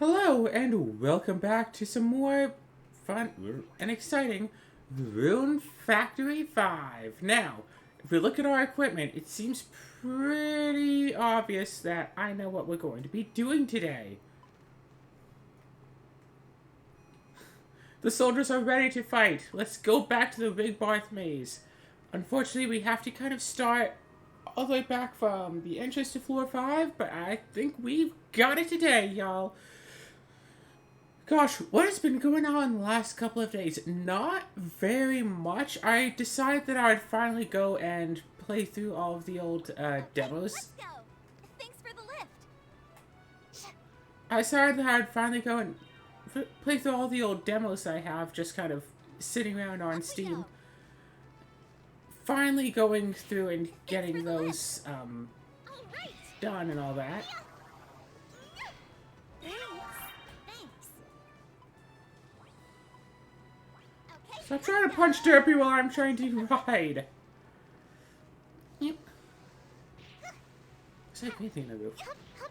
Hello and welcome back to some more fun and exciting Rune Factory 5. Now, if we look at our equipment, it seems pretty obvious that I know what we're going to be doing today. The soldiers are ready to fight. Let's go back to the Big Barth Maze. Unfortunately, we have to kind of start all the way back from the entrance to floor 5, but I think we've got it today, y'all. Gosh, what has been going on the last couple of days? Not very much. I decided that I would finally go and play through all of the old demos. Let's go. Thanks for the lift. I decided that I would finally go and play through all the old demos I have, just kind of sitting around on Steam. Finally going through and getting those done and all that. Stop trying to punch Derpy while I'm trying to ride. Yep. It's like anything to do.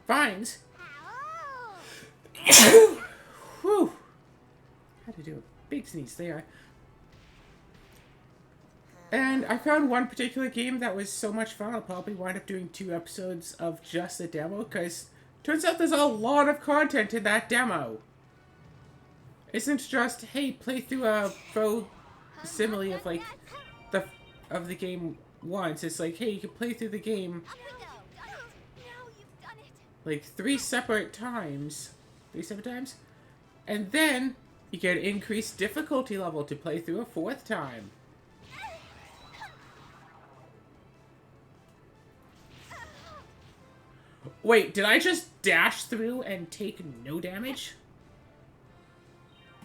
Vines. Whew. Had to do a big sneeze there. And I found one particular game that was so much fun, I'll probably wind up doing 2 episodes of just the demo, because turns out there's a lot of content in that demo. Isn't just, hey, play through a faux simile of like the game once. It's like, hey, you can play through the game like 3 separate times. 3 separate times? And then you get an increased difficulty level to play through a 4th time. Wait, did I just dash through and take no damage?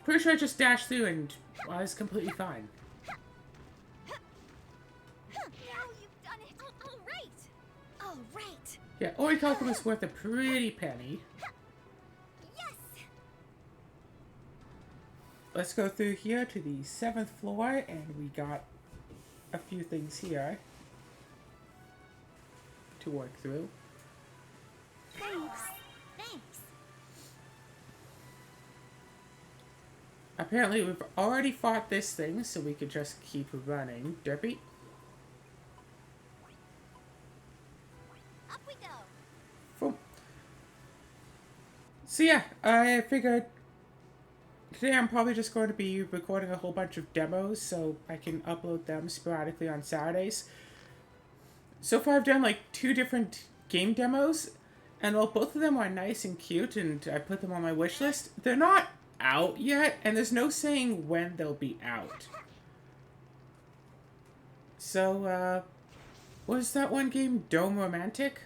Pretty sure I just dashed through and I was completely fine. Now you've done it. All right. All right. Yeah, Orichalcum is worth a pretty penny. Yes. Let's go through here to the 7th floor, and we got a few things here to work through. Thanks. Thanks. Apparently, we've already fought this thing, so we could just keep running. Derpy? Up we go. Boom. So yeah, I figured today I'm probably just going to be recording a whole bunch of demos so I can upload them sporadically on Saturdays. So far I've done like 2 different game demos, and while both of them are nice and cute and I put them on my wish list, they're not out yet, and there's no saying when they'll be out. So, was that one game Dome Romantic?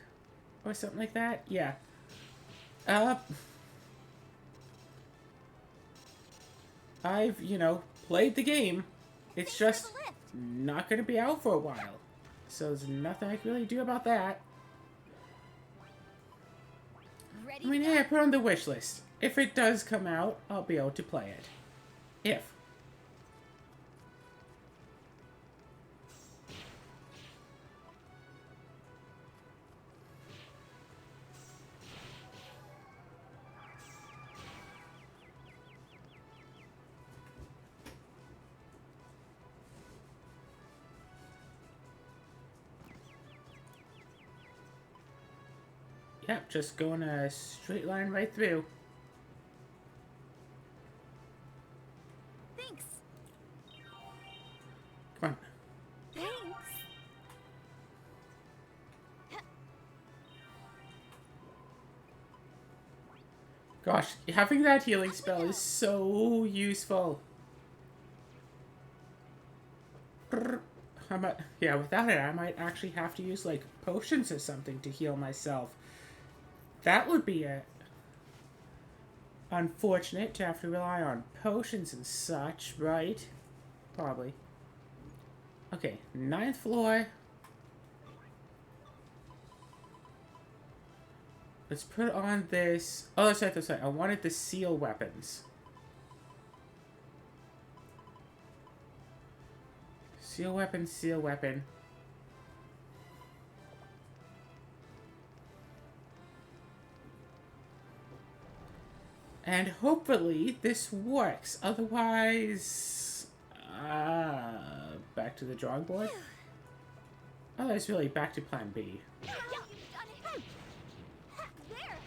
Or something like that? Yeah. I've, played the game. It's just not going to be out for a while. So there's nothing I can really do about that. I mean, hey, I put it on the wish list. If it does come out, I'll be able to play it. If. Yep, just going a straight line right through. Thanks. Come on. Thanks. Gosh, having that healing spell is so useful. Yeah, without it, I might actually have to use, like, potions or something to heal myself. That would be unfortunate to have to rely on potions and such, right? Probably. Okay, 9th floor. Let's put on this. Oh, that's right, that's right. I wanted the seal weapons. Seal weapon, seal weapon. And hopefully this works. Otherwise, back to the drawing board. Otherwise, really, back to plan B. Now you've done it. There.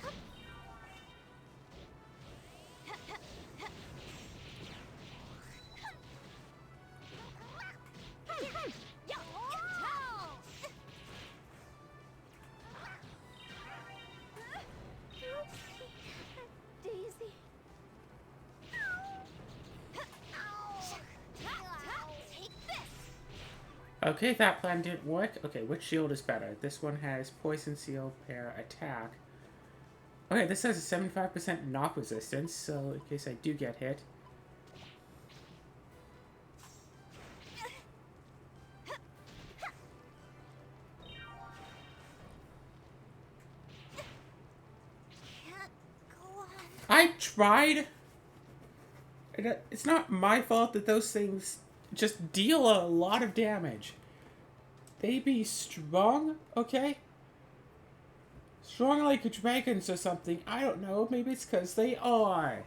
Daisy. Take this. Okay, that plan didn't work. Okay, which shield is better? This one has Poison Seal, Pair, Attack. Okay, this has a 75% knock resistance, so in case I do get hit. Can't go on. I tried! It's not my fault that those things just deal a lot of damage. They be strong, okay? Strong like dragons or something. I don't know. Maybe it's because they are.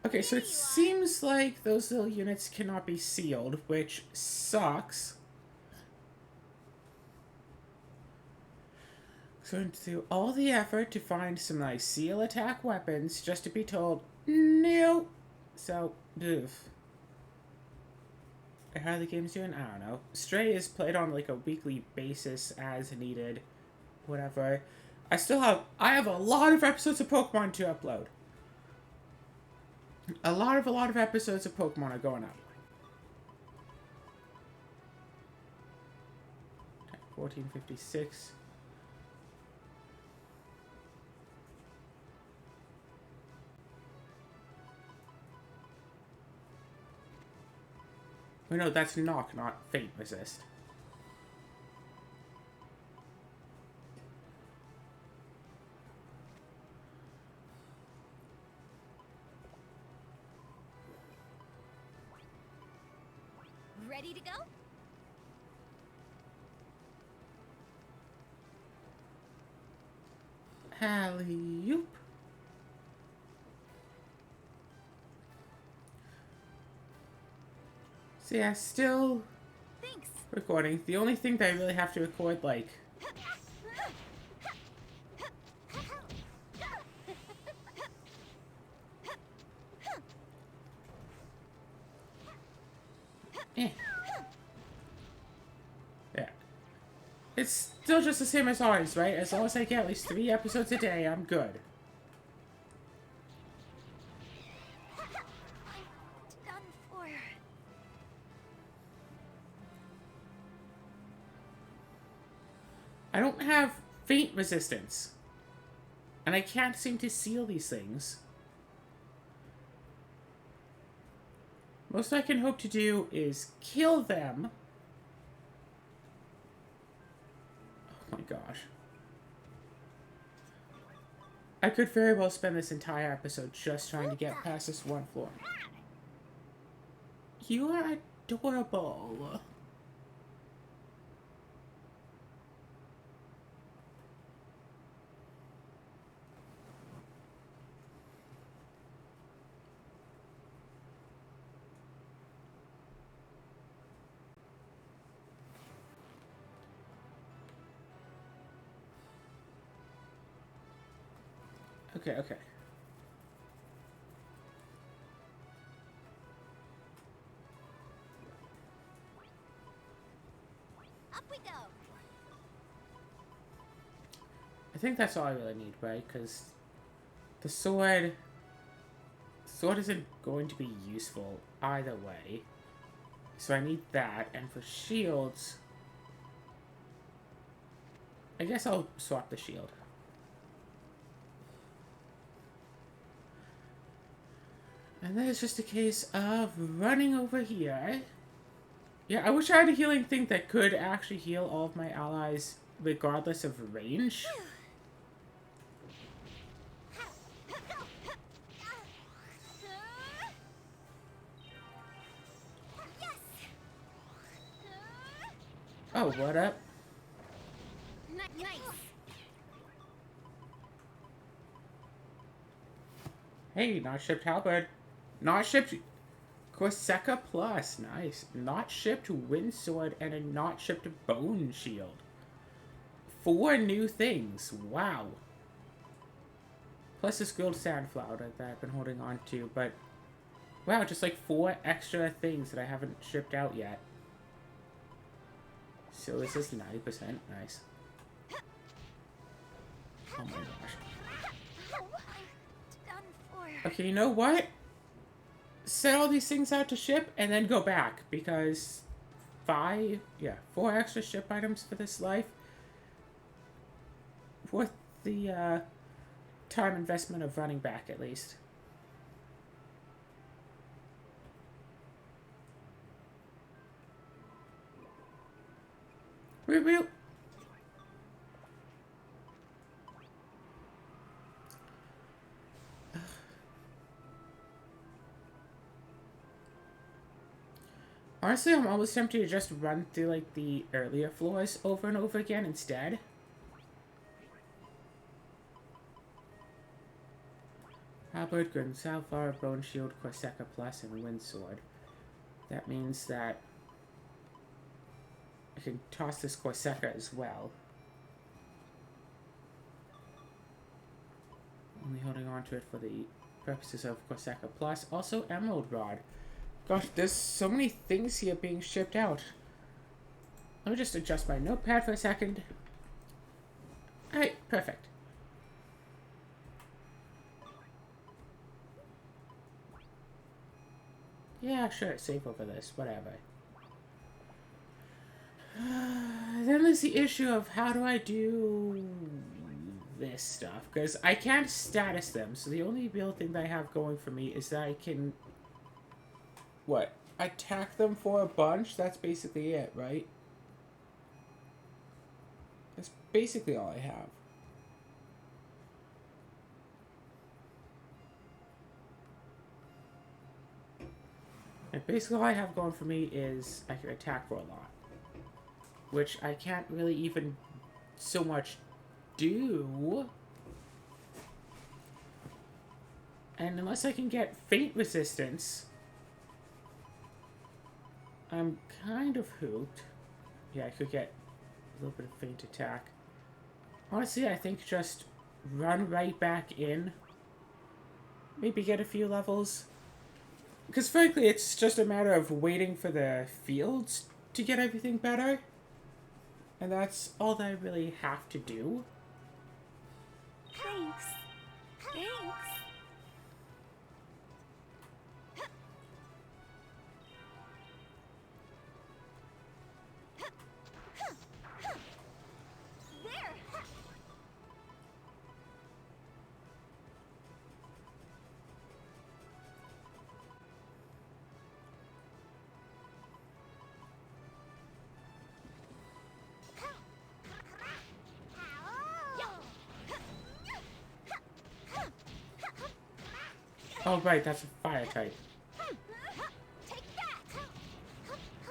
Okay, so it seems like those little units cannot be sealed, which sucks. So I'm going to do all the effort to find some nice seal attack weapons just to be told, no. So, oof. How are the games doing? I don't know. Stray is played on like a weekly basis as needed. Whatever. I have a lot of episodes of Pokemon to upload. A lot of episodes of Pokemon are going up. 1456. Oh no, that's knock, not fate resist. Ready to go? Alley-oop. So yeah, still Thanks. recording. The only thing that I really have to record, like, yeah. It's still just the same as always, right? As long as I get at least 3 episodes a day, I'm good. Done for. I don't have fate resistance. And I can't seem to seal these things. Most I can hope to do is kill them. Oh my gosh. I could very well spend this entire episode just trying to get past this one floor. You are adorable. Okay, okay. Up we go. I think that's all I really need, right? Because the sword isn't going to be useful either way. So I need that, and for shields, I guess I'll swap the shield. And then it's just a case of running over here. Yeah, I wish I had a healing thing that could actually heal all of my allies regardless of range. Yes. Oh, what up? Nice. Hey, not shipped halberd. Not shipped Corsica Plus. Nice. Not shipped wind sword and a not shipped bone shield. 4 new things. Wow. Plus this grilled sandflower that I've been holding on to, but wow, just like 4 extra things that I haven't shipped out yet. So this is 90%. Nice. Oh my gosh. Done for. Okay, you know what? Set all these things out to ship and then go back because 4 extra ship items for this life. Worth the time investment of running back at least. Whoop, whoop. Honestly, I'm almost tempted to just run through like the earlier floors over and over again instead. Halberd, Good Salfar, Bone Shield, Corsica Plus, and Wind Sword. That means that I can toss this Corsica as well. Only holding on to it for the purposes of Corsica Plus. Also, Emerald Rod. Gosh, there's so many things here being shipped out. Let me just adjust my notepad for a second. Alright, perfect. Yeah, sure, save over this, whatever. Then there's the issue of how do I do this stuff, because I can't status them, so the only real thing that I have going for me is that I can... What? Attack them for a bunch? That's basically it, right? That's basically all I have. And basically all I have going for me is I can attack for a lot. Which I can't really even so much do. And unless I can get feint resistance, I'm kind of hooped. Yeah, I could get a little bit of feint attack. Honestly, I think just run right back in. Maybe get a few levels. Because frankly, it's just a matter of waiting for the fields to get everything better. And that's all that I really have to do. Thanks. Thanks. There. 'Oh right, that's a fire type. Take that. Take that. Let's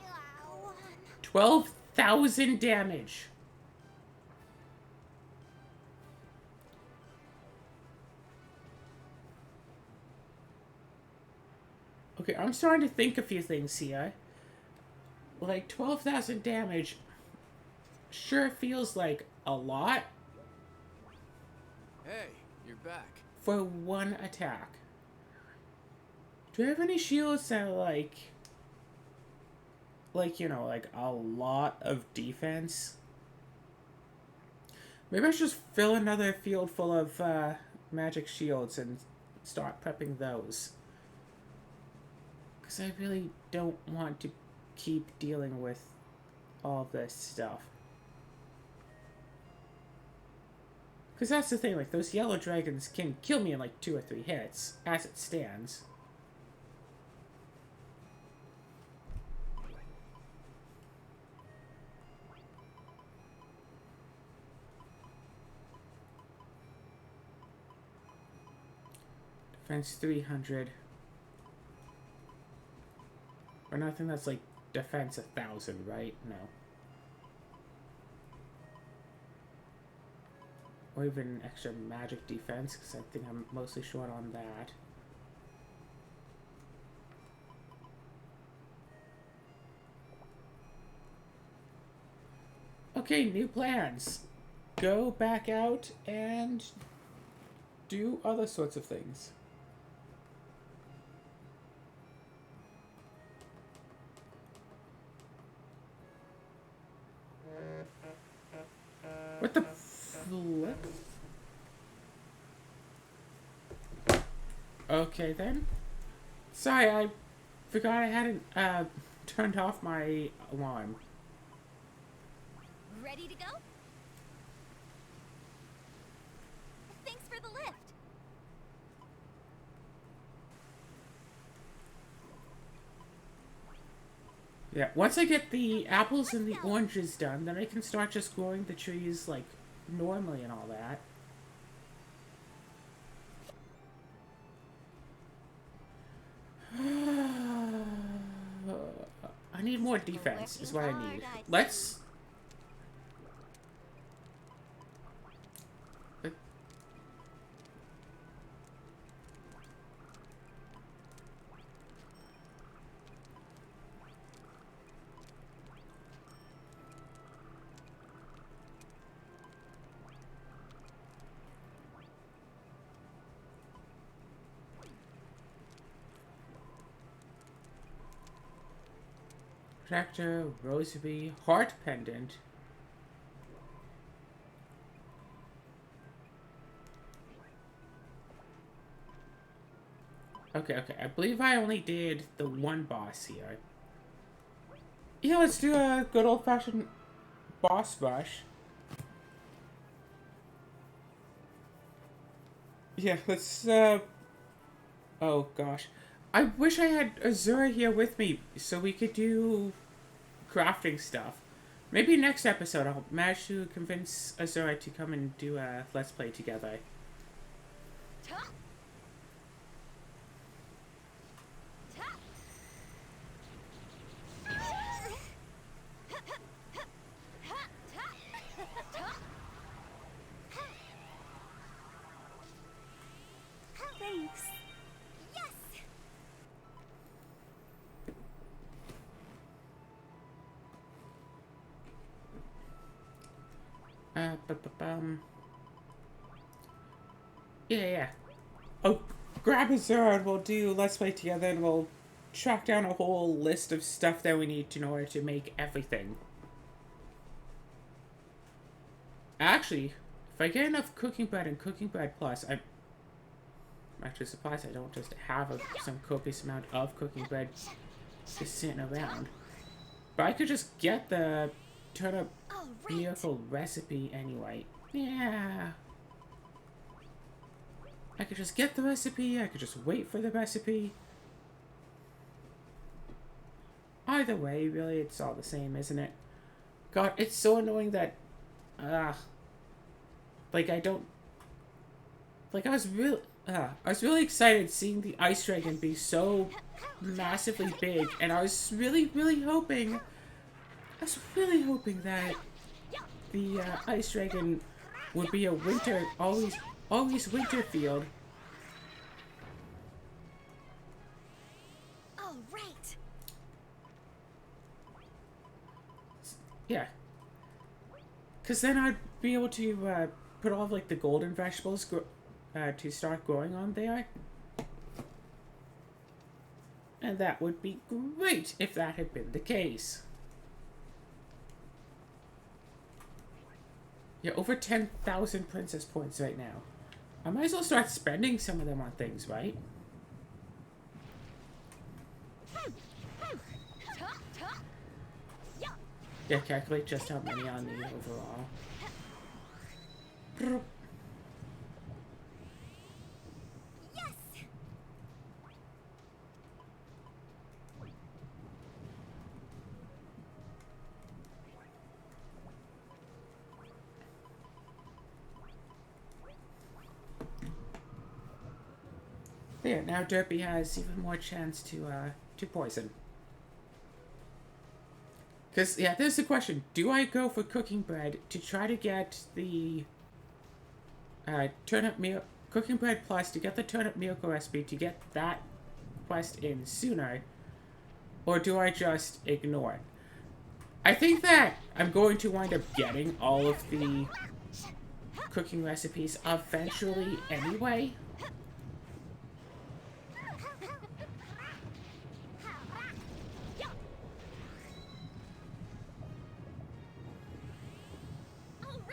go. 12,000 damage. Okay, I'm starting to think a few things here. Like, 12,000 damage sure feels like a lot Hey, you're back. for one attack. Do you have any shields that are like, you know, like a lot of defense? Maybe I should just fill another field full of magic shields and start prepping those. Because I really don't want to keep dealing with all this stuff. Because that's the thing, like, those yellow dragons can kill me in like 2 or 3 hits, as it stands. Defense 300. Or nothing that's like defense 1,000, right? No. Or even extra magic defense, because I think I'm mostly short on that. Okay, new plans. Go back out and do other sorts of things. What the flip? Okay then. Sorry, I forgot I hadn't turned off my alarm. Ready to go? Thanks for the lift. Yeah, once I get the apples and the oranges done, then I can start just growing the trees like normally and all that. I need more defense, is what I need. Let's... Tractor, rosary, heart pendant. Okay, I believe I only did the one boss here. Yeah, let's do a good old-fashioned boss rush. Yeah, let's, oh, gosh. I wish I had Azura here with me so we could do crafting stuff. Maybe next episode I'll manage to convince Azura to come and do a Let's Play together. Thanks. Yes. Yeah. Oh, grab Azura and we'll do Let's Play together and we'll track down a whole list of stuff that we need in order to make everything. Actually, if I get enough cooking bread and cooking bread plus, I'm actually surprised I don't just have some copious amount of cooking bread just sitting around. But I could just get the turnip miracle recipe anyway. Yeah. I could just get the recipe, I could just wait for the recipe. Either way, really, it's all the same, isn't it? God, it's so annoying that, like, I don't, like, I was really excited seeing the ice dragon be so massively big, and I was really hoping that the ice dragon would be a winter, always winter field. All right. Yeah. Because then I'd be able to put all of, like, the golden vegetables to start growing on there. And that would be great if that had been the case. Yeah, over 10,000 princess points right now. I might as well start spending some of them on things, right? Yeah, calculate just how many I'll need overall. Yes. Yeah, now Derpy has even more chance to poison. Because, yeah, there's the question. Do I go for cooking bread to try to get the turnip meal... Cooking bread plus to get the turnip miracle recipe to get that quest in sooner? Or do I just ignore it? I think that I'm going to wind up getting all of the cooking recipes eventually anyway.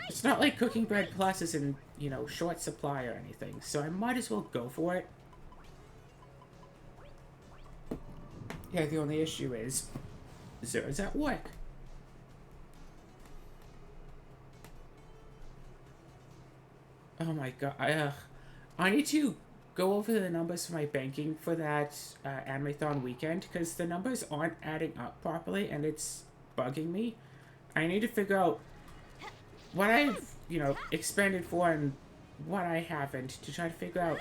It's not like Cooking Bread Plus is in, you know, short supply or anything, so I might as well go for it. Yeah, the only issue is Zera's at work. Oh my god, I need to go over the numbers for my banking for that Animathon weekend, because the numbers aren't adding up properly, and it's bugging me. I need to figure out what I've, you know, expended for and what I haven't, to try to figure out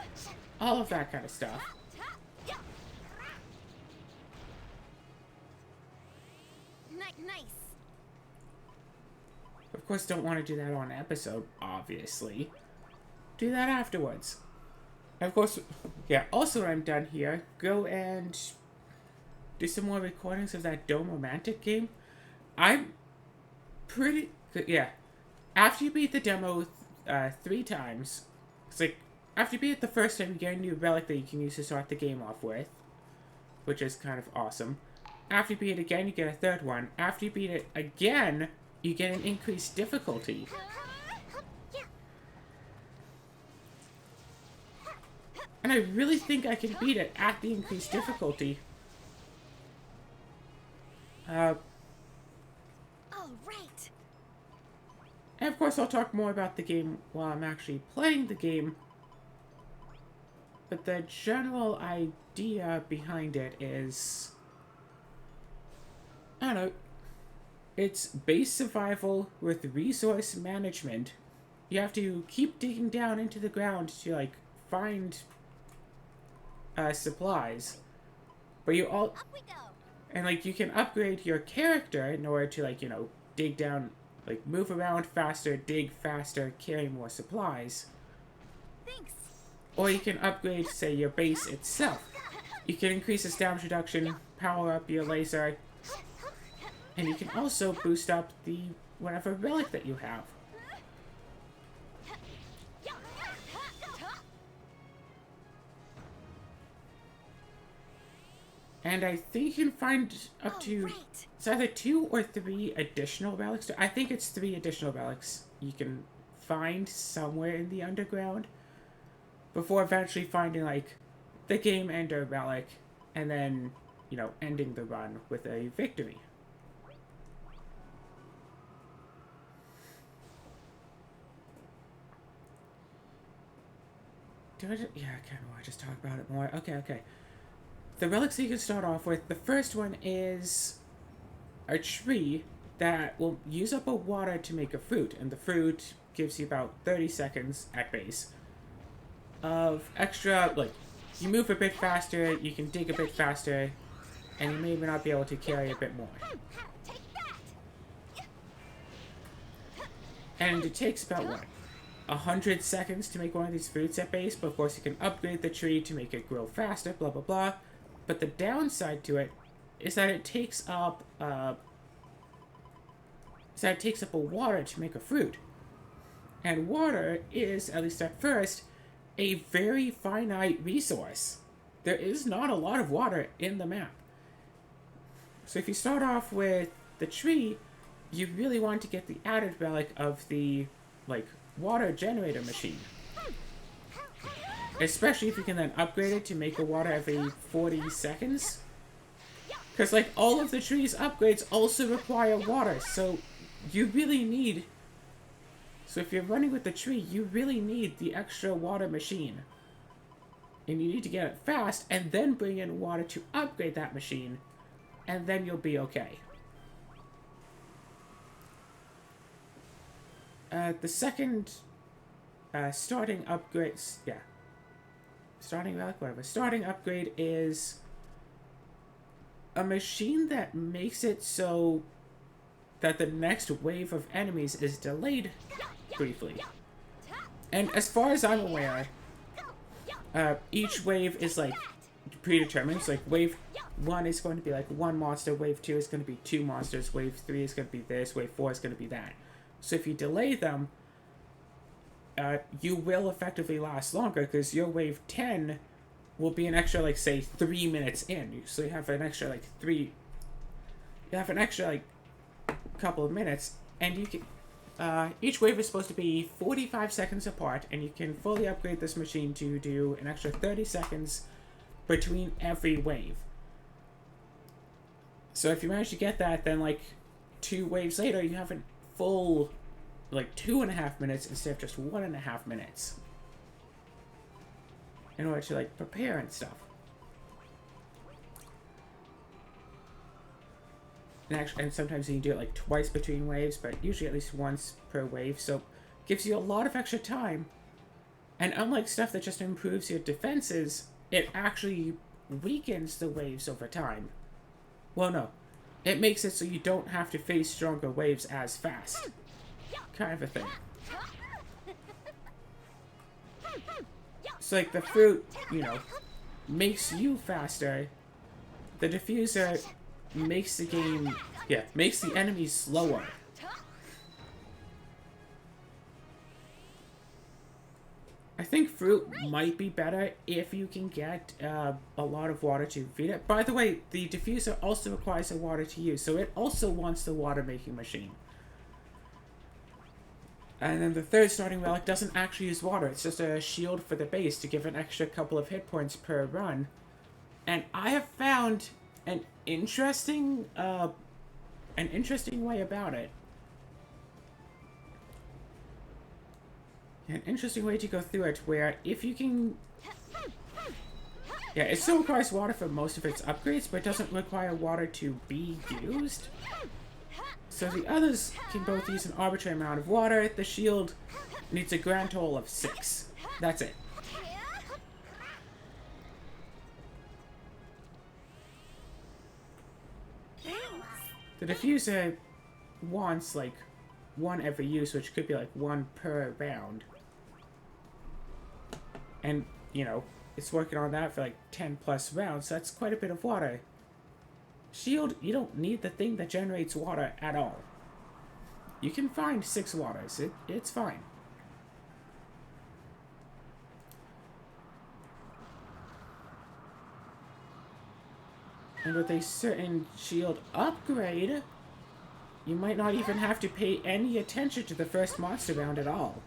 all of that kind of stuff. Nice. Of course, don't want to do that on episode, obviously. Do that afterwards. And of course, yeah, also when I'm done here, go and do some more recordings of that Dome Romantic game. I'm pretty good, yeah. After you beat the demo 3 times, it's like, after you beat it the first time, you get a new relic that you can use to start the game off with, which is kind of awesome. After you beat it again, you get a third one. After you beat it again, you get an increased difficulty. And I really think I can beat it at the increased difficulty. All right. And of course, I'll talk more about the game while I'm actually playing the game. But the general idea behind it is, I don't know, it's base survival with resource management. You have to keep digging down into the ground to, like, find supplies. But you all... Up we go. And, like, you can upgrade your character in order to, like, you know, dig down, like, move around faster, dig faster, carry more supplies. Thanks. Or you can upgrade, say, your base itself. You can increase its damage reduction, power up your laser, and you can also boost up the whatever relic that you have. And I think you can find up to, it's either 2 or 3 additional relics. I think it's 3 additional relics you can find somewhere in the underground before eventually finding, like, the game ender relic and then, you know, ending the run with a victory. Yeah, I kind of want to just talk about it more. Okay. The relics that you can start off with, the first one is a tree that will use up a water to make a fruit, and the fruit gives you about 30 seconds at base of extra, like, you move a bit faster, you can dig a bit faster, and you may even not be able to carry a bit more. And it takes about, what, 100 seconds to make one of these fruits at base, but of course you can upgrade the tree to make it grow faster, blah blah blah. But the downside to it is that it takes up a water to make a fruit. And water is, at least at first, a very finite resource. There is not a lot of water in the map. So if you start off with the tree, you really want to get the added relic of the, like, water generator machine. Especially if you can then upgrade it to make a water every 40 seconds. Because, like, all of the tree's upgrades also require water, so you really need... So if you're running with the tree, you really need the extra water machine. And you need to get it fast, and then bring in water to upgrade that machine, and then you'll be okay. The second starting upgrades, yeah. Starting relic, whatever. Starting upgrade is a machine that makes it so that the next wave of enemies is delayed briefly. And as far as I'm aware, each wave is like predetermined. So like wave 1 is going to be like 1 monster, wave 2 is going to be 2 monsters, wave 3 is going to be this, wave 4 is going to be that. So if you delay them, you will effectively last longer because your wave 10 will be an extra, like, say, 3 minutes in. So you have an extra, like, couple of minutes, and you can, each wave is supposed to be 45 seconds apart, and you can fully upgrade this machine to do an extra 30 seconds between every wave. So if you manage to get that, then, like, 2 waves later, you have a full, like, 2.5 minutes instead of just 1.5 minutes. In order to, like, prepare and stuff. And sometimes you can do it, like, twice between waves, but usually at least once per wave, so gives you a lot of extra time. And unlike stuff that just improves your defenses, it actually weakens the waves over time. Well, no. It makes it so you don't have to face stronger waves as fast. Kind of a thing. So, like, the fruit, you know, makes you faster. The diffuser makes the game, makes the enemies slower. I think fruit might be better if you can get a lot of water to feed it. By the way, the diffuser also requires the water to use, so it also wants the water-making machine. And then the third starting relic doesn't actually use water. It's just a shield for the base to give an extra couple of hit points per run. And I have found an interesting way about it. An interesting way to go through it, where if you can... Yeah, it still requires water for most of its upgrades, but it doesn't require water to be used. So the others can both use an arbitrary amount of water. The shield needs a grand total of 6. That's it. The diffuser wants, like, 1 every use, which could be, like, 1 per round. And, you know, it's working on that for, like, 10 plus rounds, so that's quite a bit of water. Shield, you don't need the thing that generates water at all. You can find 6 waters. It's fine. And with a certain shield upgrade, you might not even have to pay any attention to the first monster round at all.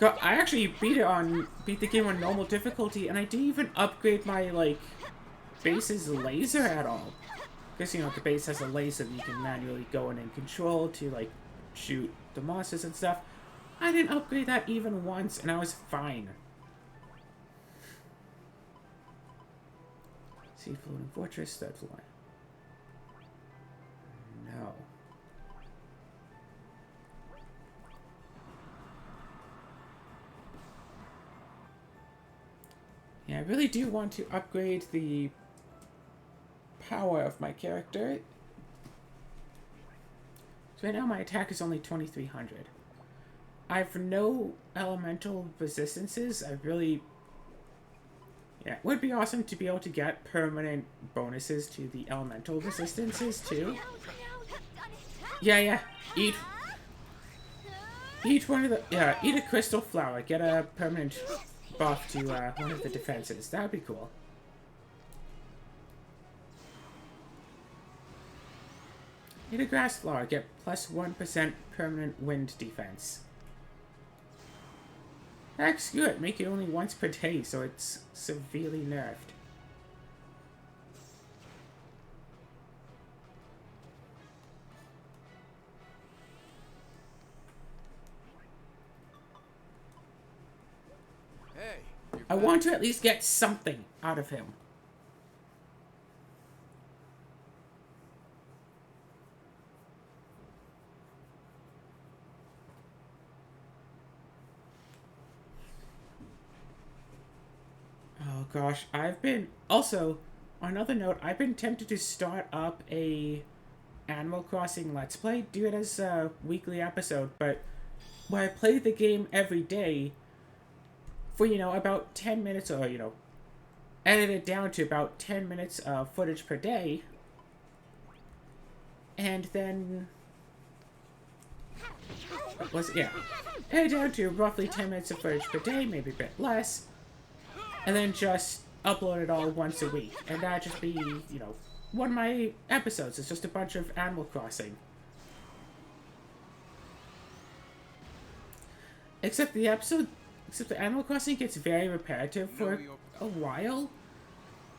I actually beat the game on normal difficulty, and I didn't even upgrade my, like, base's laser at all. Because, you know, the base has a laser that you can manually go in and control to, like, shoot the monsters and stuff. I didn't upgrade that even once, and I was fine. Sea floating fortress, third floor. No. Yeah, I really do want to upgrade the power of my character. So right now my attack is only 2300. I have no elemental resistances. I really... Yeah, it would be awesome to be able to get permanent bonuses to the elemental resistances too. Yeah. Eat one of the... Yeah, eat a crystal flower. Get a permanent buff to one of the defenses. That would be cool. Eat a grass flower. Get plus 1% permanent wind defense. That's good. Make it only once per day, so it's severely nerfed. Hey, I want to at least get something out of him. Oh gosh, I've been... Also, on another note, I've been tempted to start up a Animal Crossing Let's Play, do it as a weekly episode, but when I play the game every day for, about 10 minutes, or, edit it down to about 10 minutes of footage per day, and then, edit down to roughly 10 minutes of footage per day, maybe a bit less, and then just upload it all once a week, and that'd just be, one of my episodes. It's just a bunch of Animal Crossing. Except the Animal Crossing gets very repetitive for a while.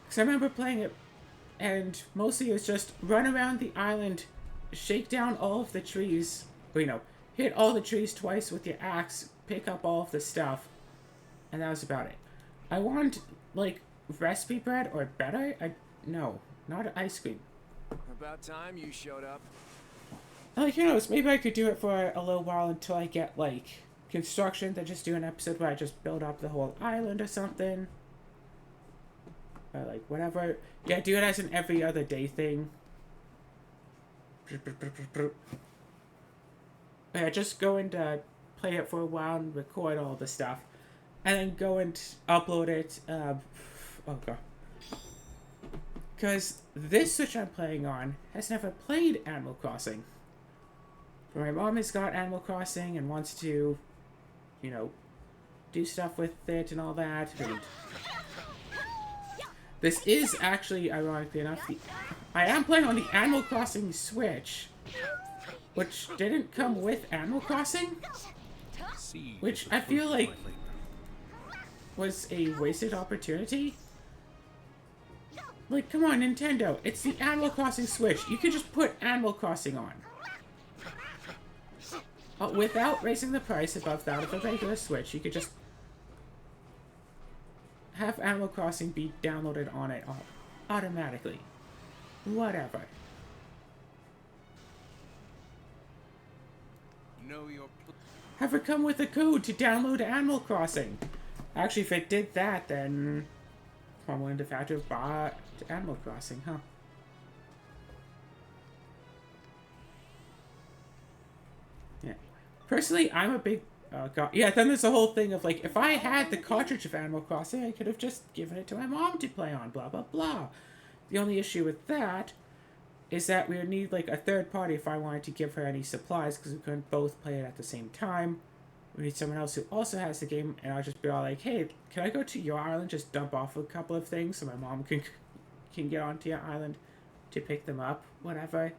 Because I remember playing it, and mostly it was just run around the island, shake down all of the trees, or, hit all the trees twice with your axe, pick up all of the stuff, and that was about it. I want, like, recipe bread or better. No, not ice cream. About time you showed up. Like, who knows, maybe I could do it for a little while until I get, like, construction, then just do an episode where I just build up the whole island or something. Or, like, whatever. Yeah, do it as an every other day thing. Yeah, just go and play it for a while and record all the stuff. And then go and upload it. Oh, God. Because this Switch I'm playing on has never played Animal Crossing. But my mom has got Animal Crossing and wants to, do stuff with it and all that. And this is actually, ironically enough, I am playing on the Animal Crossing Switch, which didn't come with Animal Crossing, which I feel like was a wasted opportunity. Like, come on, Nintendo, it's the Animal Crossing Switch. You could just put Animal Crossing on. Without raising the price above that of a regular Switch, you could just have Animal Crossing be downloaded on it automatically. Whatever. Have it come with a code to download Animal Crossing. Actually, if it did that, then I'm willing to factor bought Animal Crossing, huh? Yeah. Personally, I'm a big... yeah, then there's the whole thing of, like, if I had the cartridge of Animal Crossing, I could have just given it to my mom to play on, blah, blah, blah. The only issue with that is that we would need, like, a third party if I wanted to give her any supplies, because we couldn't both play it at the same time. We need someone else who also has the game, and I'll just be all like, hey, can I go to your island, just dump off a couple of things so my mom can get onto your island to pick them up, whatever.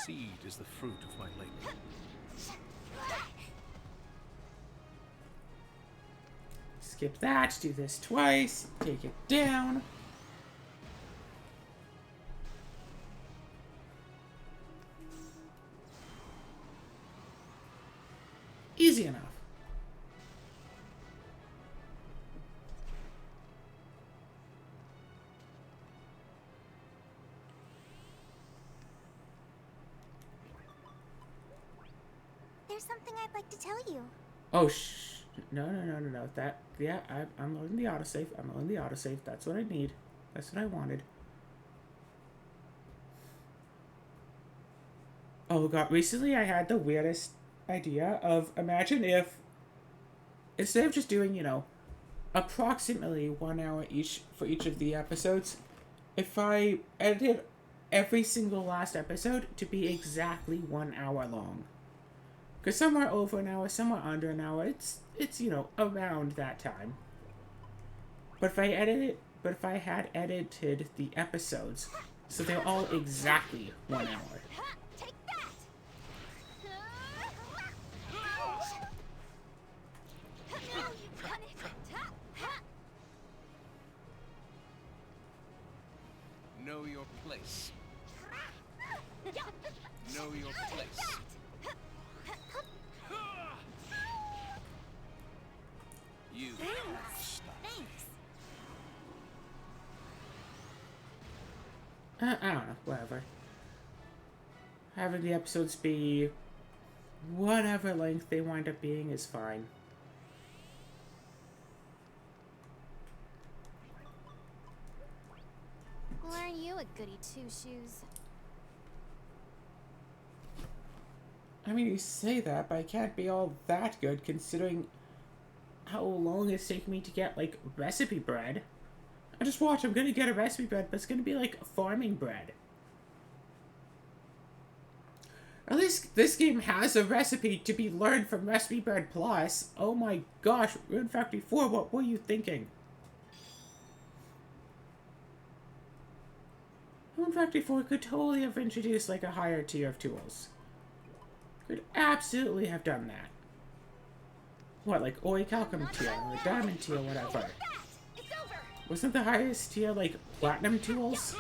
Seed is the fruit of my labor. Skip that, do this twice, take it down. Easy enough. There's something I'd like to tell you. Oh, no. That, yeah, I'm loading the autosave. That's what I need. That's what I wanted. Oh, God. Recently, I had the weirdest idea of, imagine if, instead of just doing, approximately 1 hour each for each of the episodes, if I edited every single last episode to be exactly 1 hour long. Because some are over an hour, some are under an hour. It's around that time. But if I had edited the episodes so they're all exactly 1 hour. Take that! Now you've done it! Know your place. Know your place. whatever. Having the episodes be whatever length they wind up being is fine. Well, aren't you a goody two-shoes? I mean, you say that, but I can't be all that good considering how long it's taking me to get, like, recipe bread. I just watch, I'm gonna get a recipe bread, but it's gonna be, like, farming bread. At least this game has a recipe to be learned from Recipe Bread Plus. Oh my gosh, Rune Factory 4, what were you thinking? Rune Factory 4 could totally have introduced, like, a higher tier of tools. Could absolutely have done that. What, like Orichalcum tier, or Diamond tier, whatever. Wasn't the highest tier, like, Platinum tools?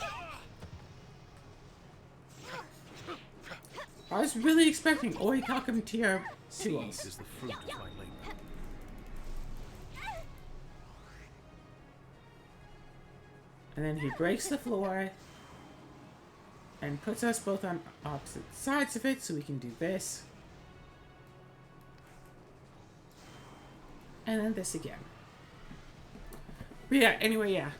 I was really expecting Orichalcum tier tools. Seed is the fruit of my labor. And then he breaks the floor and puts us both on opposite sides of it so we can do this. And then this again. But yeah, anyway, yeah.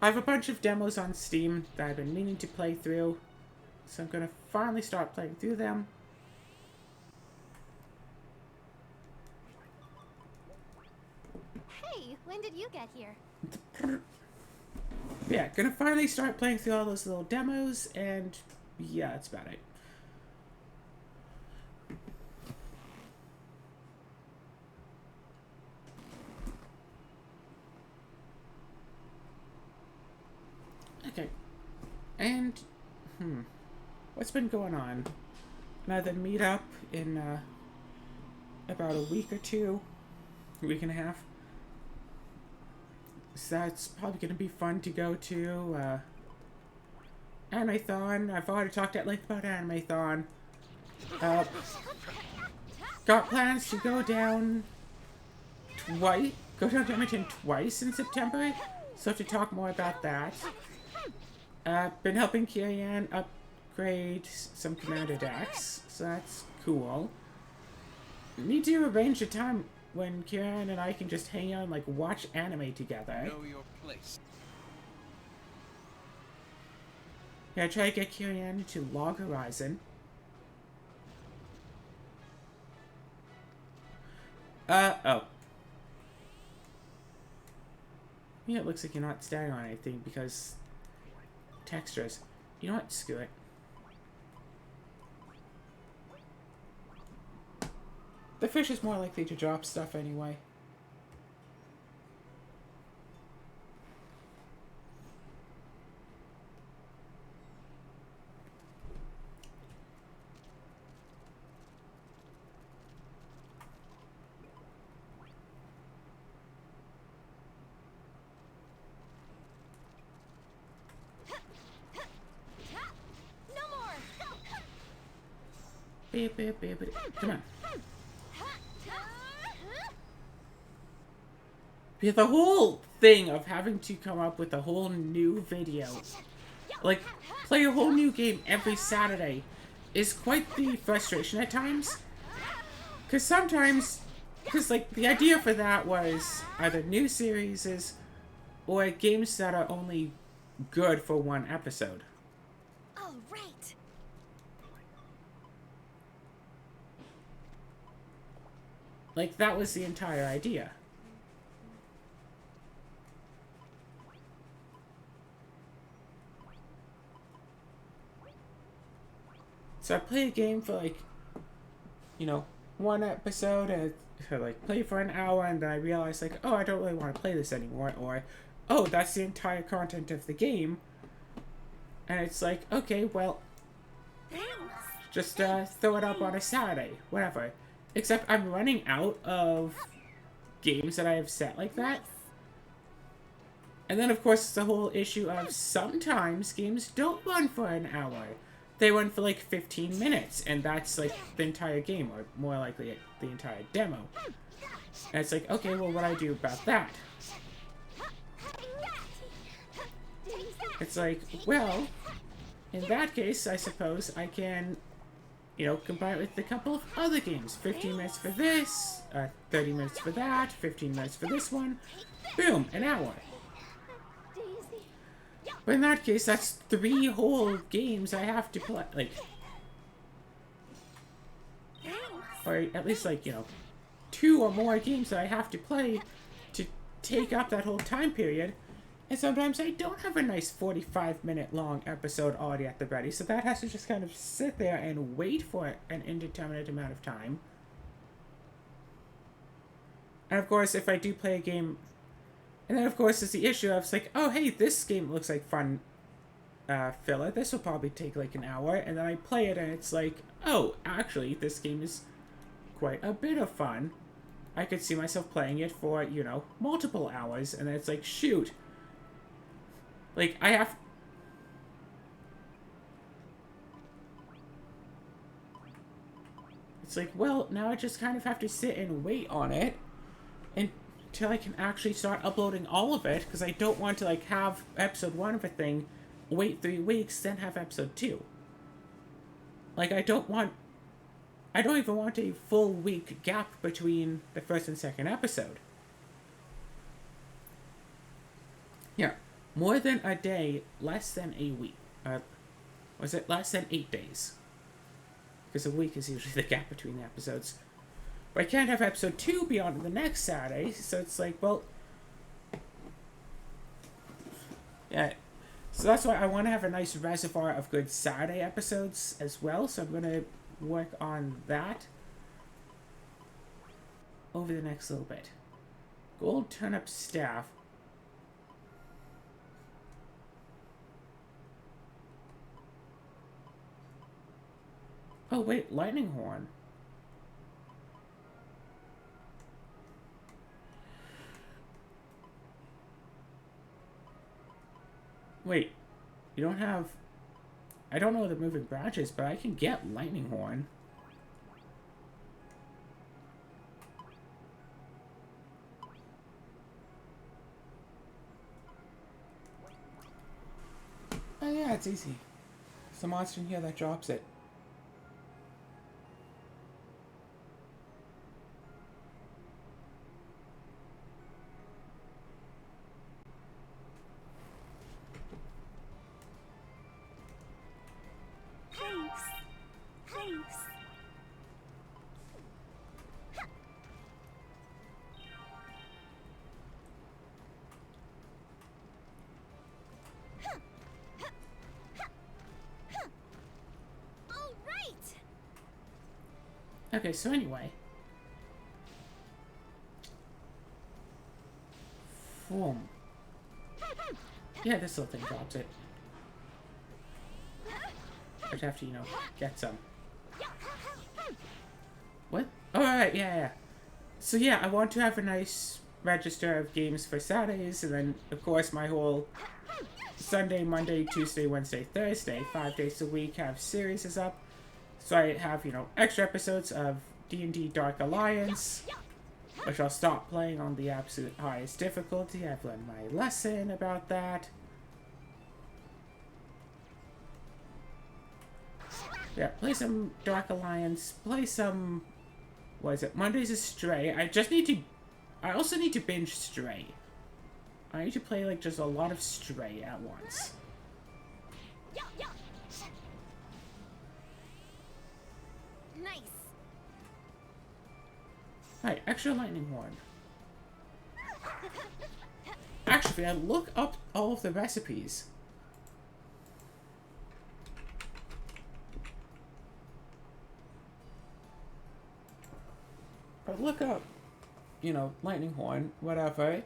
I have a bunch of demos on Steam that I've been meaning to play through. So I'm gonna finally start playing through them. Hey, when did you get here? Yeah, gonna finally start playing through all those little demos, and yeah, that's about it. Okay. And, what's been going on? Another meetup in, about a week or two. A week and a half. So that's probably going to be fun to go to. Animathon. I've already talked at length about Animathon. Got plans to go down twice. Go down to Edmonton twice in September. So I have to talk more about that. Been helping Kirian upgrade some commander decks. So that's cool. Need to arrange a time when Kieran and I can just hang out and, like, watch anime together. Know your place. Yeah, try to get Kieran to Log Horizon. Oh. Yeah, it looks like you're not staring on anything because textures. You know what? Screw it. The fish is more likely to drop stuff anyway. No more. Beep, beep, beep, beep. Come on. Yeah, the whole thing of having to come up with a whole new video, like, play a whole new game every Saturday, is quite the frustration at times. Because sometimes, like, the idea for that was either new series or games that are only good for one episode. All right. Like, that was the entire idea. So I play a game for, like, you know, one episode, and I, like, play for an hour, and then I realize, like, oh, I don't really want to play this anymore, or, oh, that's the entire content of the game, and it's like, okay, well, just throw it up on a Saturday, whatever. Except I'm running out of games that I have set like that. And then, of course, it's the whole issue of sometimes games don't run for an hour. They run for like 15 minutes, and that's like the entire game, or more likely the entire demo. And it's like, okay, well, what do I do about that? It's like, well, in that case, I suppose I can, you know, combine it with a couple of other games. 15 minutes for this, 30 minutes for that, 15 minutes for this one. Boom, an hour. Daisy. But in that case, that's 3 whole games I have to play, like, or at least, like, you know, 2 or more games that I have to play to take up that whole time period. And sometimes I don't have a nice 45-minute long episode already at the ready, so that has to just kind of sit there and wait for an indeterminate amount of time. And of course, if I do play a game, and then of course there's the issue of, it's like, oh hey, this game looks like fun filler, this will probably take like an hour, and then I play it and it's like, oh, actually, this game is quite a bit of fun. I could see myself playing it for, you know, multiple hours, and then it's like, shoot. Like, I have... It's like, well, now I just kind of have to sit and wait on it until I can actually start uploading all of it, because I don't want to, like, have episode 1 of a thing, wait 3 weeks, then have episode 2. Like, I don't even want a full week gap between the first and second episode. Yeah. More than a day, less than a week. Was it less than 8 days? Because a week is usually the gap between the episodes. But I can't have episode 2 be on the next Saturday, so it's like, well... Yeah. So that's why I want to have a nice reservoir of good Saturday episodes as well, so I'm going to work on that over the next little bit. Gold turnip staff. Oh wait, lightning horn. Wait, you don't have... I don't know the moving branches, but I can get lightning horn. Oh yeah, it's easy. There's a monster in here that drops it. Okay, so anyway. Boom. Yeah, this little thing drops it. I'd have to, you know, get some. What? Oh, alright, yeah. So yeah, I want to have a nice register of games for Saturdays, and then, of course, my whole Sunday, Monday, Tuesday, Wednesday, Thursday, 5 days a week, have series is up. So I have, you know, extra episodes of D&D Dark Alliance, which I'll stop playing on the absolute highest difficulty. I've learned my lesson about that. Yeah, play some Dark Alliance, play some... What is it? Monday's is Stray. I also need to binge Stray. I need to play, like, just a lot of Stray at once. Nice. Right, extra lightning horn. Actually, I look up all of the recipes. But look up, you know, lightning horn, whatever.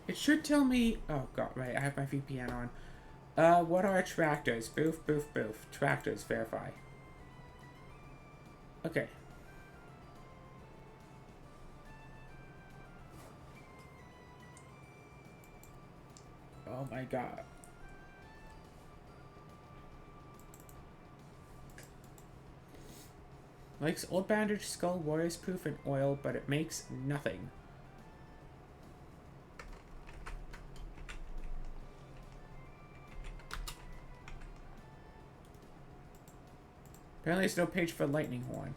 It should tell me... Oh, God, right, I have my VPN on. What are tractors? Boof, boof, boof. Tractors, verify. Okay. Oh my God. Likes old bandage, skull, warrior's proof, and oil, but it makes nothing. Apparently there's no page for lightning horn.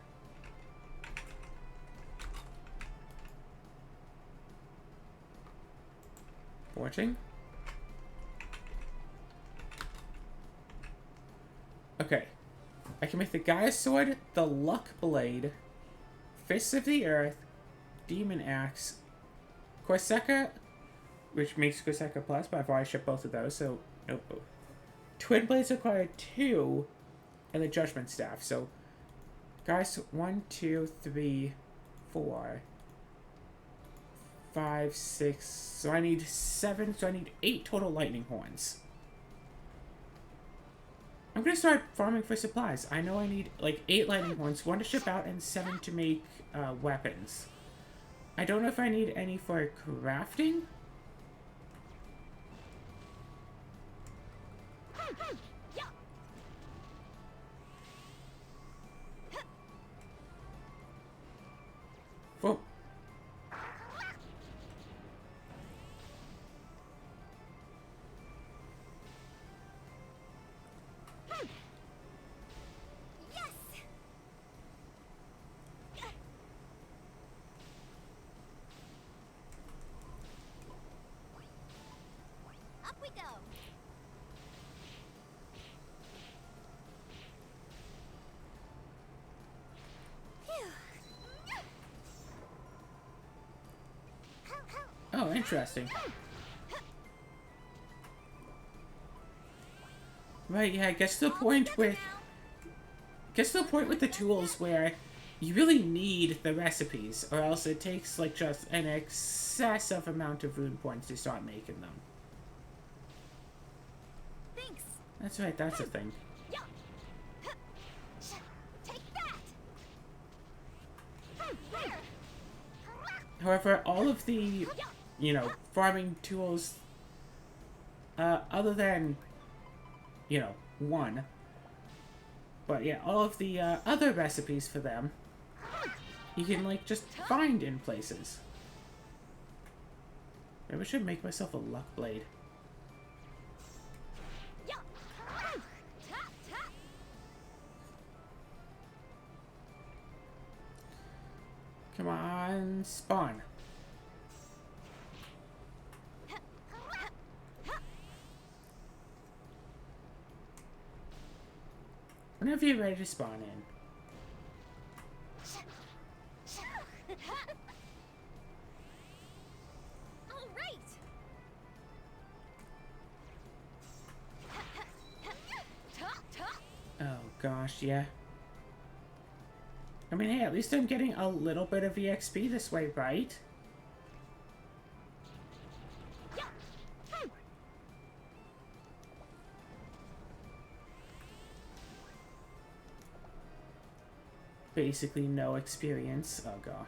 Forging? Okay. I can make the Gaia Sword, the Luck Blade, Fists of the Earth, Demon Axe, Korseka, which makes Korseka Plus, but I've already shipped both of those, so nope. Twin Blades require 2, and the Judgment Staff, so guys, 1, 2, 3, 4, 5, 6, so I need 7, so I need 8 total lightning horns. I'm gonna start farming for supplies. I know I need like 8 lightning horns, 1 to ship out and 7 to make weapons. I don't know if I need any for crafting. Whoa. Up we go. Oh, interesting. Right, yeah, it gets to the point with the tools where you really need the recipes, or else it takes like just an excessive amount of rune points to start making them. Thanks. That's right, that's a thing. Take that. There. However, all of the, you know, farming tools, other than, you know, 1, but yeah, all of the other recipes for them, you can, like, just find in places. Maybe I should make myself a luck blade. Come on, spawn. Whenever you're ready to spawn in. All right. Oh gosh, yeah. I mean, hey, at least I'm getting a little bit of EXP this way, right? Basically no experience. Oh gosh.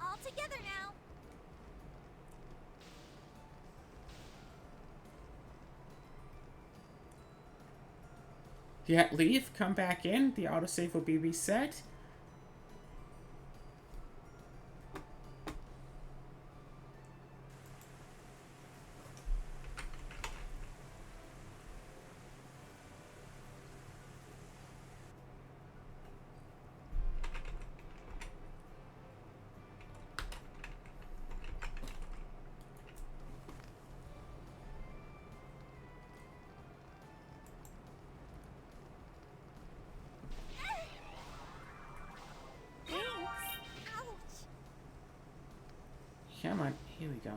All together now. Yeah, leave, come back in, the autosave will be reset. Come on, here we go.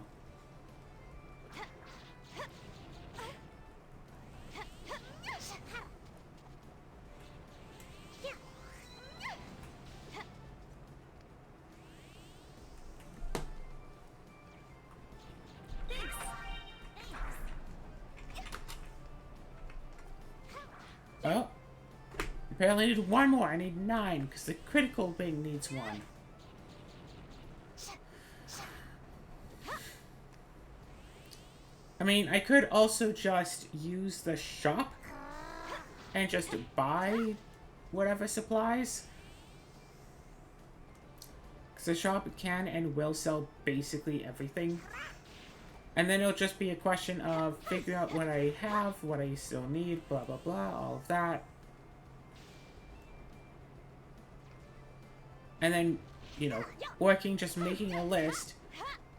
Oh. Apparently I need 1 more. I need 9, because the critical thing needs 1. I mean, I could also just use the shop and just buy whatever supplies. Because the shop can and will sell basically everything. And then it'll just be a question of figuring out what I have, what I still need, blah, blah, blah, all of that. And then, you know, working, just making a list,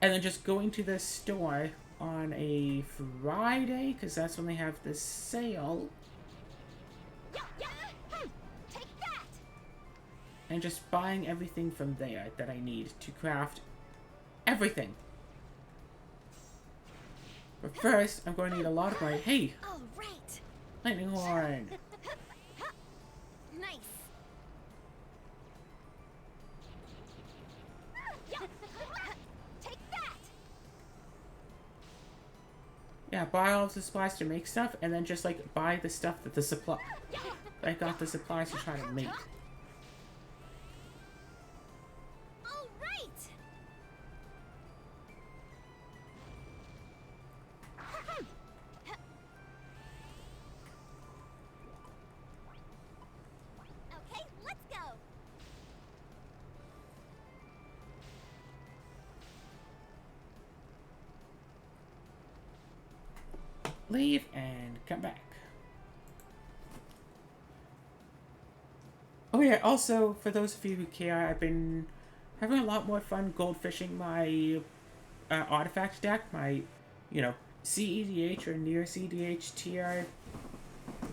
and then just going to the store on a Friday, because that's when they have the sale. And just buying everything from there that I need to craft everything. But first, I'm going to need a lot of my... Hey! All right. Lightning horn! Nice. Take that. Yeah, buy all of the supplies to make stuff, and then just, like, buy the stuff that the supply... I got the supplies to try to make. All right. Okay, let's go. Leave and come back. Oh yeah, also, for those of you who care, I've been having a lot more fun goldfishing my artifact deck, my, you know, CEDH or near CEDH tier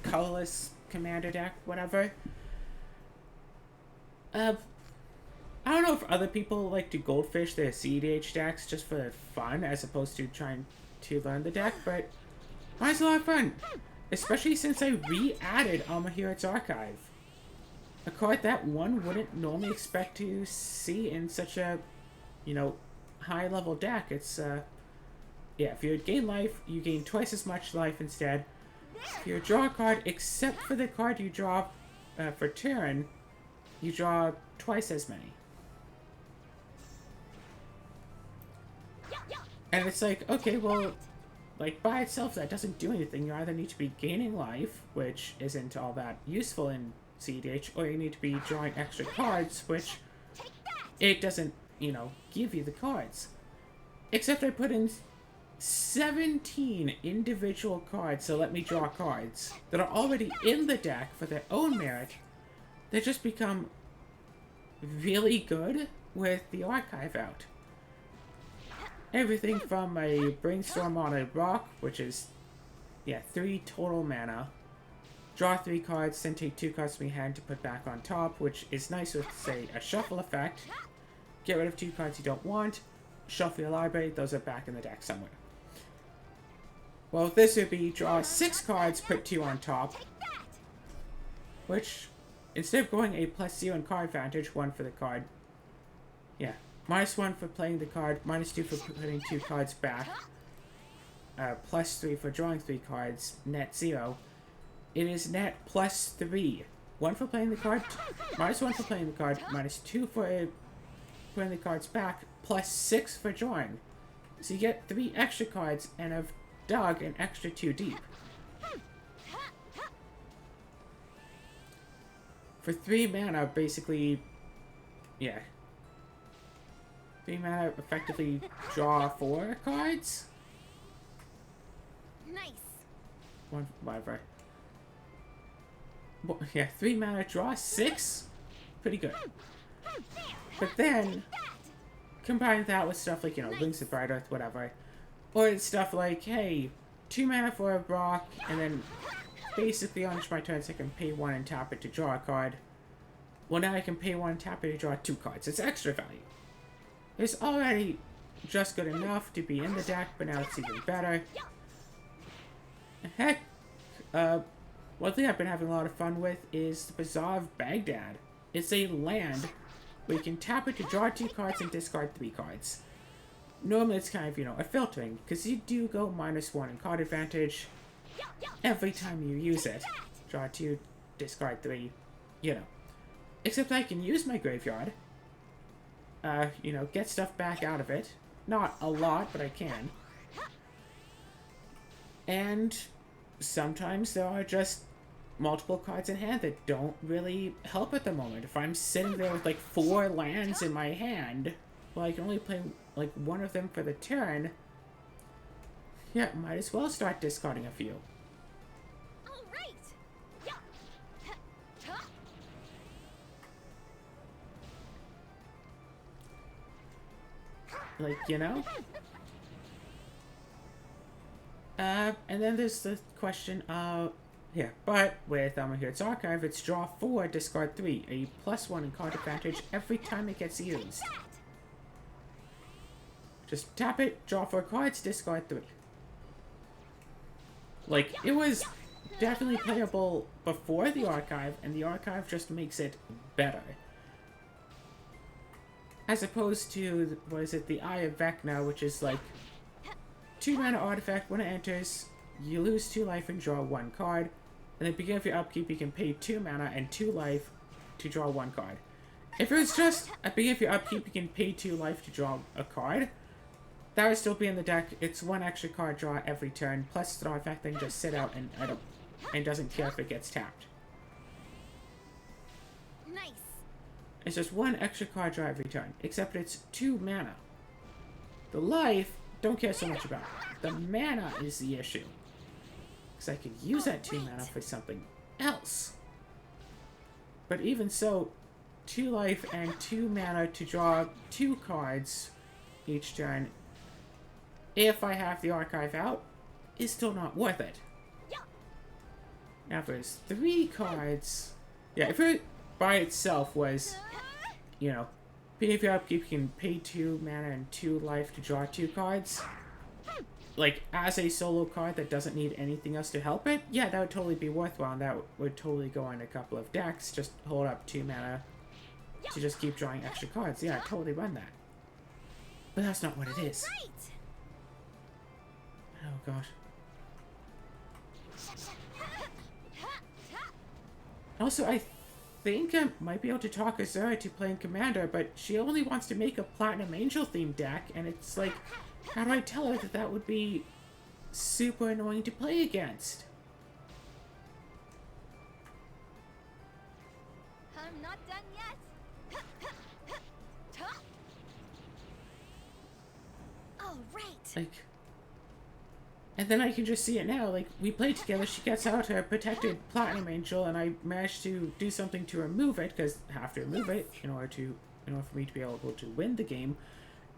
colorless commander deck, whatever. I don't know if other people like to goldfish their CEDH decks just for fun as opposed to trying to learn the deck, but mine's a lot of fun, especially since I re-added Almahir's Archive. A card that one wouldn't normally expect to see in such a, you know, high-level deck. It's, yeah, if you gain life, you gain twice as much life instead. If you draw a card, except for the card you draw for turn, you draw twice as many. And it's like, okay, well, like, by itself, that doesn't do anything. You either need to be gaining life, which isn't all that useful in CDH, or you need to be drawing extra cards, which it doesn't, you know, give you the cards. Except I put in 17 individual cards to let me draw cards that are already in the deck for their own merit. They just become really good with the archive out. Everything from a Brainstorm on a Rock, which is, yeah, 3 total mana. Draw 3 cards, then take 2 cards from your hand to put back on top, which is nice with, say, a shuffle effect. Get rid of 2 cards you don't want. Shuffle your library, those are back in the deck somewhere. Well, this would be draw 6 cards, put 2 on top. Which, instead of going a +0 in card advantage, 1 for the card. Yeah, -1 for playing the card, -2 for putting 2 cards back. +3 for drawing 3 cards, net 0. It is net +3. 1 for playing the card, -1 for playing the card, -2 for putting the cards back, +6 for drawing. So you get 3 extra cards and have dug an extra 2 deep. For 3 mana, basically, yeah. 3 mana, effectively draw 4 cards? Nice. 1, whatever. Well, yeah, 3 mana, draw 6? Pretty good. But then, combine that with stuff like, you know, Wings of Bright Earth, whatever. Or it's stuff like, hey, 2 mana for a rock, and then basically on each of my turns I can pay 1 and tap it to draw a card. Well, now I can pay 1 and tap it to draw 2 cards. It's extra value. It's already just good enough to be in the deck, but now it's even better. Heck, one thing I've been having a lot of fun with is the Bazaar of Baghdad. It's a land where you can tap it to draw 2 cards and discard 3 cards. Normally it's kind of, you know, a filtering, because you do go -1 in card advantage every time you use it. Draw 2, discard 3, you know. Except I can use my graveyard, you know, get stuff back out of it. Not a lot, but I can. And sometimes there are just multiple cards in hand that don't really help at the moment. If I'm sitting there with like 4 lands in my hand, well, I can only play like one of them for the turn. Yeah, might as well start discarding a few. All right. Yeah. Huh. Like, you know? And then there's the question of... Yeah, but with Here's Archive, it's draw 4, discard 3. A +1 in card advantage every time it gets used. Just tap it, draw 4 cards, discard 3. Like, it was definitely playable before the Archive, and the Archive just makes it better. As opposed to, what is it, the Eye of Vecna, which is like 2 mana artifact. When it enters, you lose 2 life and draw 1 card. And at the beginning of your upkeep, you can pay 2 mana and 2 life to draw 1 card. If it was just at the beginning of your upkeep, you can pay 2 life to draw a card, that would still be in the deck. It's 1 extra card draw every turn, plus the artifact then just sit out and doesn't care if it gets tapped. Nice. It's just 1 extra card draw every turn, except it's 2 mana. The life, don't care so much about. The mana is the issue. Because I could use that 2 mana for something else. But even so, 2 life and 2 mana to draw 2 cards each turn, if I have the Archive out, is still not worth it. Now if there's 3 cards... Yeah, if it by itself was, you know, if your upkeep, you can pay 2 mana and 2 life to draw 2 cards. Like, as a solo card that doesn't need anything else to help it, yeah, that would totally be worthwhile, and that would totally go on a couple of decks. Just hold up 2 mana to just keep drawing extra cards. Yeah, I'd totally run that. But that's not what it is. Oh, gosh. Also, I think I might be able to talk Azura to playing Commander, but she only wants to make a Platinum Angel themed deck, and it's like, how do I tell her that that would be super annoying to play against? I'm not done yet. All right. Like, and then I can just see it now. Like, we played together, she gets out her protected Platinum Angel, and I managed to do something to remove it, because I have to remove it in order for me to be able to win the game.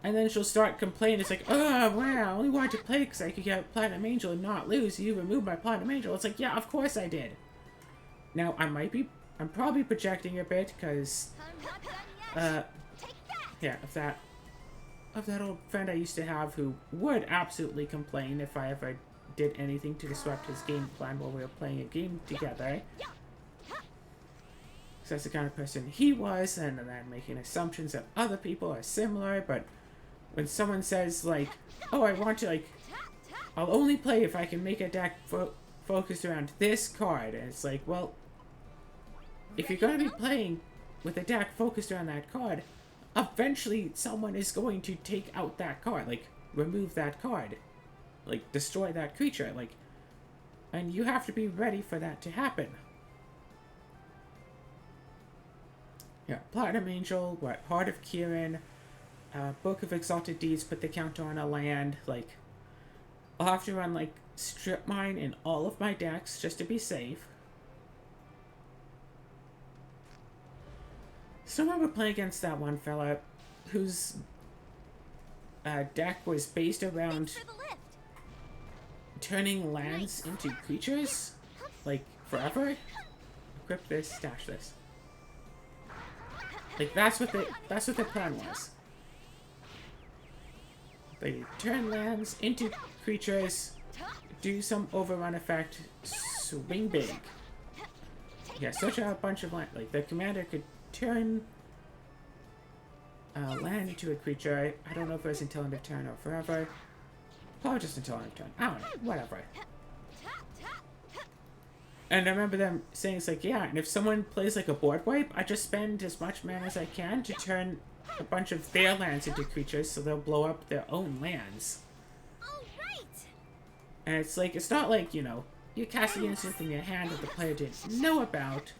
And then she'll start complaining. It's like, oh, wow, I only wanted to play because I could get Platinum Angel and not lose. You removed my Platinum Angel. It's like, yeah, of course I did. Now, I'm probably projecting a bit, because, yeah, of that old friend I used to have who would absolutely complain if I ever did anything to disrupt his game plan while we were playing a game together. Because that's the kind of person he was, and then making assumptions that other people are similar, but when someone says, like, oh, I want to, like, I'll only play if I can make a deck focused around this card, and it's like, well, if you're going to be playing with a deck focused around that card, eventually someone is going to take out that card, like, remove that card, like, destroy that creature, like, and you have to be ready for that to happen. Yeah, Platinum Angel, what, Heart of Kieran, Book of Exalted Deeds, put the counter on a land, like, I'll have to run, like, Strip Mine in all of my decks just to be safe. So I remember playing against that one fella whose deck was based around turning lands into creatures, like, forever. Equip this, stash this. Like, that's what the plan was. They turn lands into creatures, do some overrun effect, swing big. Yeah, search out a bunch of land. Like, the commander could turn land into a creature. I don't know if it was until end of turn or forever. Probably just until end of turn. I don't know. Whatever. And I remember them saying, it's like, yeah, and if someone plays like a board wipe, I just spend as much mana as I can to turn a bunch of their lands into creatures so they'll blow up their own lands. All right. And it's like, it's not like, you know, you cast the instant from your hand that the player didn't know about.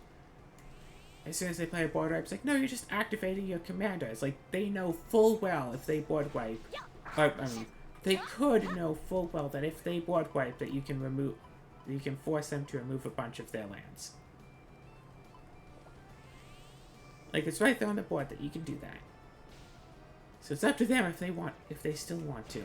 As soon as they play a board wipe, it's like, no, you're just activating your commander. It's like, they know full well if they board wipe. I mean, they could know full well that if they board wipe, that you can force them to remove a bunch of their lands. Like, it's right there on the board that you can do that. So it's up to them if they still want to.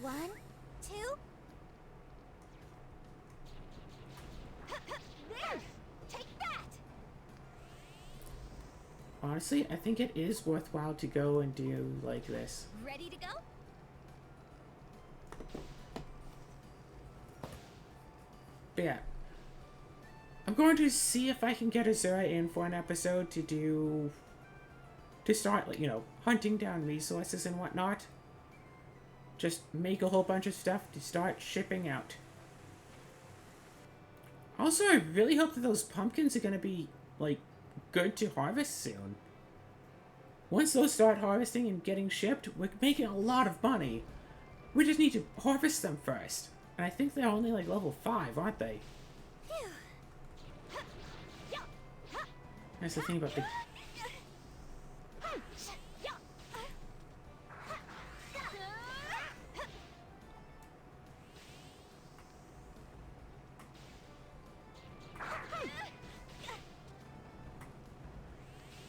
One, two. There! Take that! Honestly, I think it is worthwhile to go and do like this. Ready to go? But yeah. I'm going to see if I can get Azura in for an episode to start, like, you know, hunting down resources and whatnot. Just make a whole bunch of stuff to start shipping out. Also, I really hope that those pumpkins are going to be, like, good to harvest soon. Once those start harvesting and getting shipped, we're making a lot of money. We just need to harvest them first. And I think they're only, like, level 5, aren't they? That's the thing about the...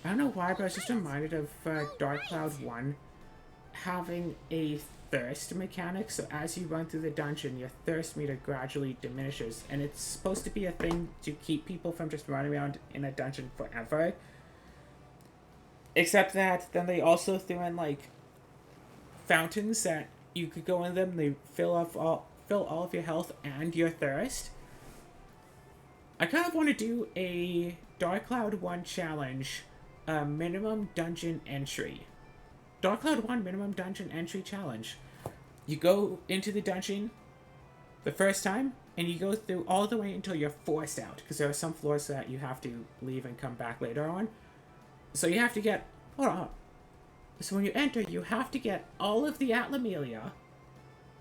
I don't know why, but I was just reminded of Dark Cloud 1 having a thirst mechanic. So as you run through the dungeon, your thirst meter gradually diminishes. And it's supposed to be a thing to keep people from just running around in a dungeon forever. Except that then they also threw in, like, fountains that you could go in them. They fill all of your health and your thirst. I kind of want to do a Dark Cloud 1 challenge. Minimum dungeon entry. Dark Cloud 1 minimum dungeon entry challenge. You go into the dungeon the first time, and you go through all the way until you're forced out, because there are some floors that you have to leave and come back later on. So you have to get... Hold on. So when you enter, you have to get all of the Atlamelia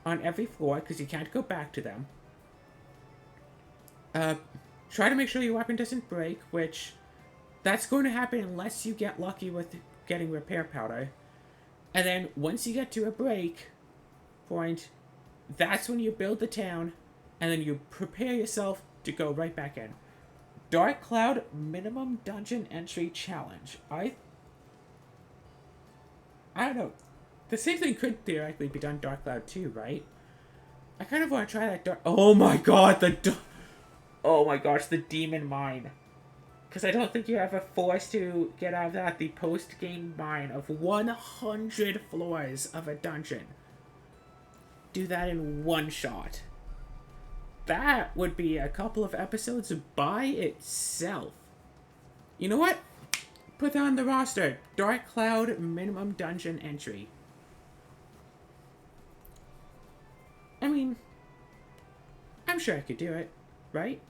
on every floor, because you can't go back to them. Try to make sure your weapon doesn't break, which... That's going to happen unless you get lucky with getting repair powder. And then once you get to a break point, that's when you build the town, and then you prepare yourself to go right back in. Dark Cloud minimum dungeon entry challenge. I don't know. The same thing could theoretically be done Dark Cloud 2, right? I kind of want to try that dark... Oh my god, oh my gosh, the demon mine. Because I don't think you're ever forced to get out of that, the post-game mine of 100 floors of a dungeon. Do that in one shot. That would be a couple of episodes by itself. You know what? Put that on the roster. Dark Cloud minimum dungeon entry. I mean, I'm sure I could do it, right?